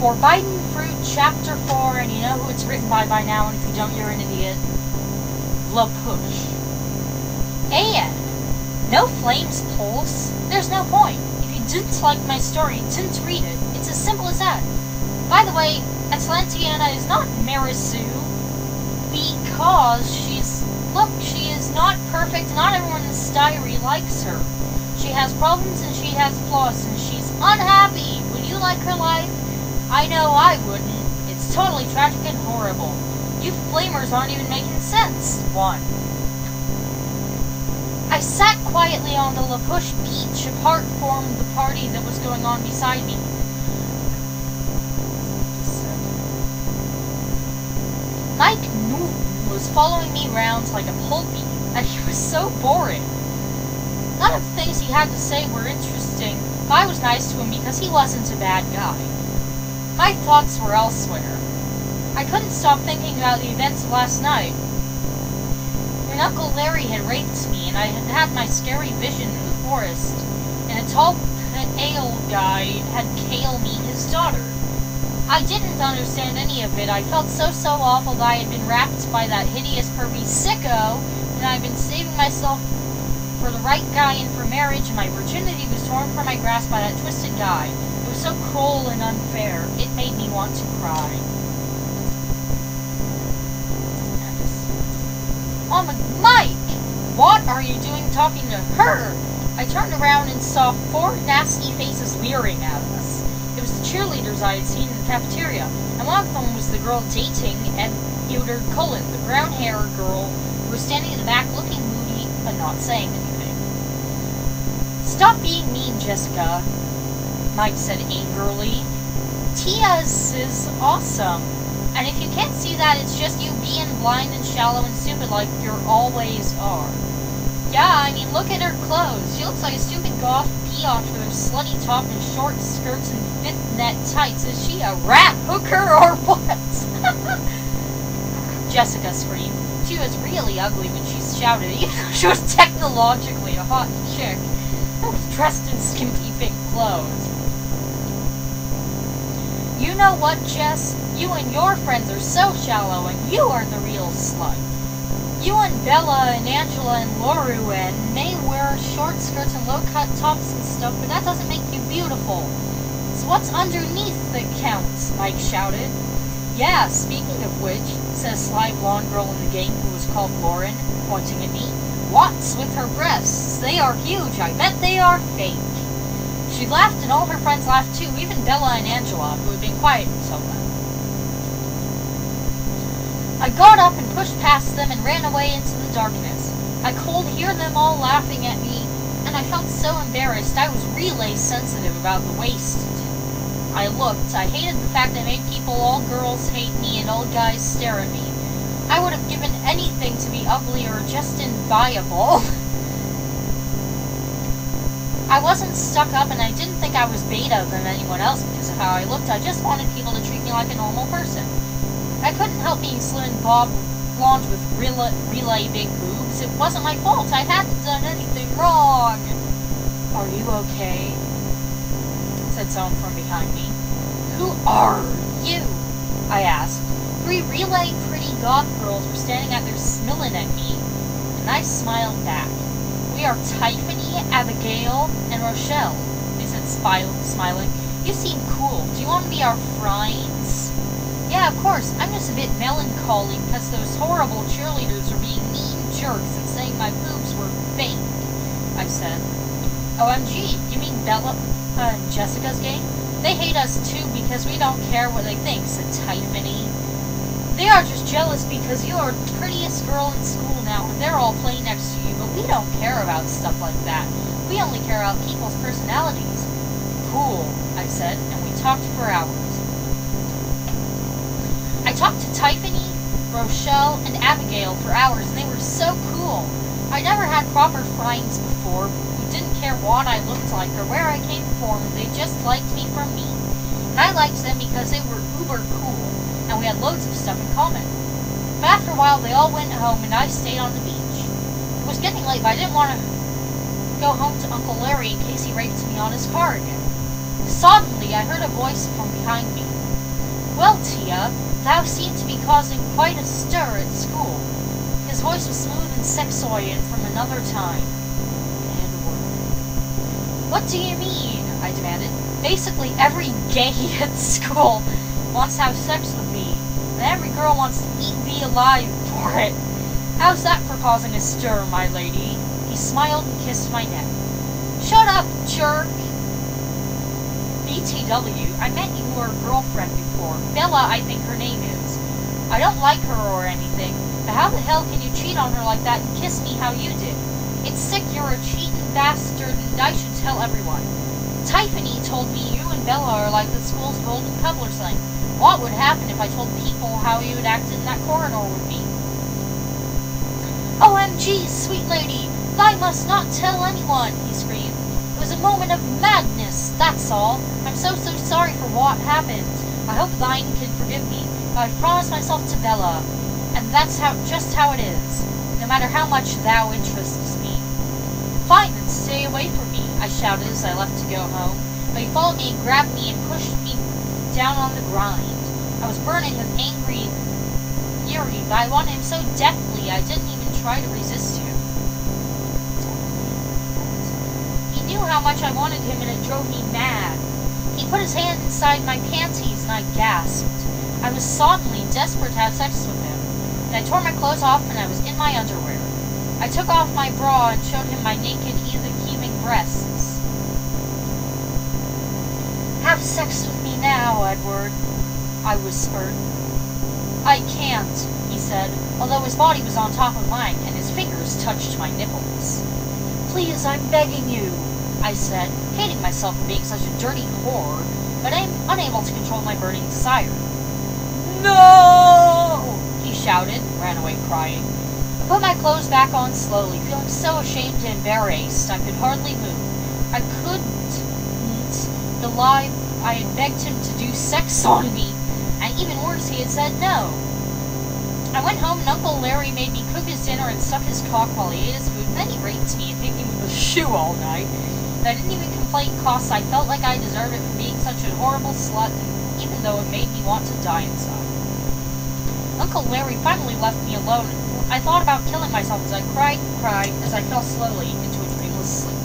Forbiden Fruit, Chapter 4, and you know who it's written by now, and if you don't, you're an idiot. La Push. And no flames pulse. There's no point. If you didn't like my story, didn't read it. It's as simple as that. By the way, Atlantiana is not Marisu because she is not perfect. Not everyone in Styrie likes her. She has problems and she has flaws and she's unhappy. Would you like her life? I know I wouldn't. It's totally tragic and horrible. You flamers aren't even making sense. 1. I sat quietly on the La Push beach apart from the party that was going on beside me. Mike Newton was following me around like a pulpy, and he was so boring. None of the things he had to say were interesting, but I was nice to him because he wasn't a bad guy. My thoughts were elsewhere. I couldn't stop thinking about the events of last night. When Uncle Larry had raped me, and I had had my scary vision in the forest, and a tall, pale guy had killed me his daughter. I didn't understand any of it. I felt so awful that I had been wrapped by that hideous pervy sicko, and I had been saving myself for the right guy and for marriage, and my virginity was torn from my grasp by that twisted guy. It was so cruel and unfair. It made me want to cry. Oh, Mike! What are you doing talking to her? I turned around and saw 4 nasty faces leering at us. It was the cheerleaders I had seen in the cafeteria, and one of them was the girl dating Edward Cullen, the brown-haired girl who was standing in the back looking moody but not saying anything. Stop being mean, Jessica, Mike said angrily. Tia's is awesome. And if you can't see that, it's just you being blind and shallow and stupid like you always are. Yeah, I mean, look at her clothes. She looks like a stupid goth peon with her slutty top and short skirts and fifth-net tights. Is she a rat hooker or what? Jessica screamed. She was really ugly when she shouted, even though she was technologically a hot chick who was dressed in skimpy pink clothes. You know what, Jess? You and your friends are so shallow, and you are the real slut. You and Bella and Angela and Loru and may wear short skirts and low-cut tops and stuff, but that doesn't make you beautiful. It's what's underneath that counts, Mike shouted. Yeah, speaking of which, said a sly blonde girl in the gang who was called Lauren, pointing at me. What's with her breasts? They are huge. I bet they are fake. She laughed, and all her friends laughed too, even Bella and Angela, who had been quiet until then. I got up and pushed past them and ran away into the darkness. I could hear them all laughing at me, and I felt so embarrassed. I was really sensitive about the waist. I looked. I hated the fact I made people, all girls, hate me, and all guys stare at me. I would have given anything to be ugly or just inviable. I wasn't stuck up, and I didn't think I was beta than anyone else because of how I looked. I just wanted people to treat me like a normal person. I couldn't help being slim and blonde with relay big boobs. It wasn't my fault. I hadn't done anything wrong. Are you okay? Said someone from behind me. Who are you? I asked. 3 relay pretty goth girls were standing out there smiling at me, and I smiled back. We are Tiffany, Abigail, and Rochelle, they said, smiling. You seem cool. Do you want to be our friends? Yeah, of course. I'm just a bit melancholy because those horrible cheerleaders are being mean jerks and saying my boobs were fake, I said. OMG, you mean Bella and Jessica's gang? They hate us too because we don't care what they think, said Tiffany. They are just jealous because you are the prettiest girl in school now and they're all playing next to you, but we don't care about stuff like that. We only care about people's personalities. Cool, I said, and we talked for hours. I talked to Tiffany, Rochelle, and Abigail for hours, and they were so cool. I never had proper friends before who didn't care what I looked like or where I came from. They just liked me for me. And I liked them because they were uber cool, and we had loads of stuff in common. But after a while, they all went home, and I stayed on the beach. It was getting late, but I didn't want to go home to Uncle Larry in case he raped me on his car again. Suddenly, I heard a voice from behind me. Well, Tia, thou seem to be causing quite a stir at school. His voice was smooth and sexoid and from another time. What do you mean? I demanded. Basically, every gay at school wants to have sex with me, and every girl wants to eat me alive for it. How's that for causing a stir, my lady? He smiled and kissed my neck. Shut up, jerk! BTW, I met your girlfriend before. Bella, I think her name is. I don't like her or anything, but how the hell can you cheat on her like that and kiss me how you did? It's sick, you're a cheating bastard, and I should tell everyone. Tiffany told me you and Bella are like the school's golden couple or something. What would happen if I told people how you had acted in that corridor with me? OMG, sweet lady! I must not tell anyone, he screamed. It was a moment of madness, that's all. I'm so sorry for what happened. I hope thine can forgive me, but I've promised myself to Bella, and that's just how it is, no matter how much thou interests me. Fine, then stay away from me, I shouted as I left to go home, but he followed me and grabbed me and pushed me down on the grind. I was burning with angry fury, but I wanted him so deathly I didn't even try to resist him. He knew how much I wanted him and it drove me mad. He put his hand inside my panties and I gasped. I was suddenly desperate to have sex with him, and I tore my clothes off and I was in my underwear. I took off my bra and showed him my naked, heaving breasts. Have sex with me now, Edward, I whispered. I can't, he said, although his body was on top of mine and his fingers touched my nipples. Please, I'm begging you, I said, hating myself for being such a dirty whore, but I'm unable to control my burning desire. No! He shouted and ran away crying. I put my clothes back on slowly, feeling so ashamed and embarrassed I could hardly move. I couldn't believe I had begged him to do sex on me, and even worse, he had said no. I went home and Uncle Larry made me cook his dinner and suck his cock while he ate his food, and then he raped me and hit me with a shoe all night. And I didn't even complain cause I felt like I deserved it for being such a horrible slut, even though it made me want to die inside. Uncle Larry finally left me alone, and I thought about killing myself as I cried and cried as I fell slowly into a dreamless sleep.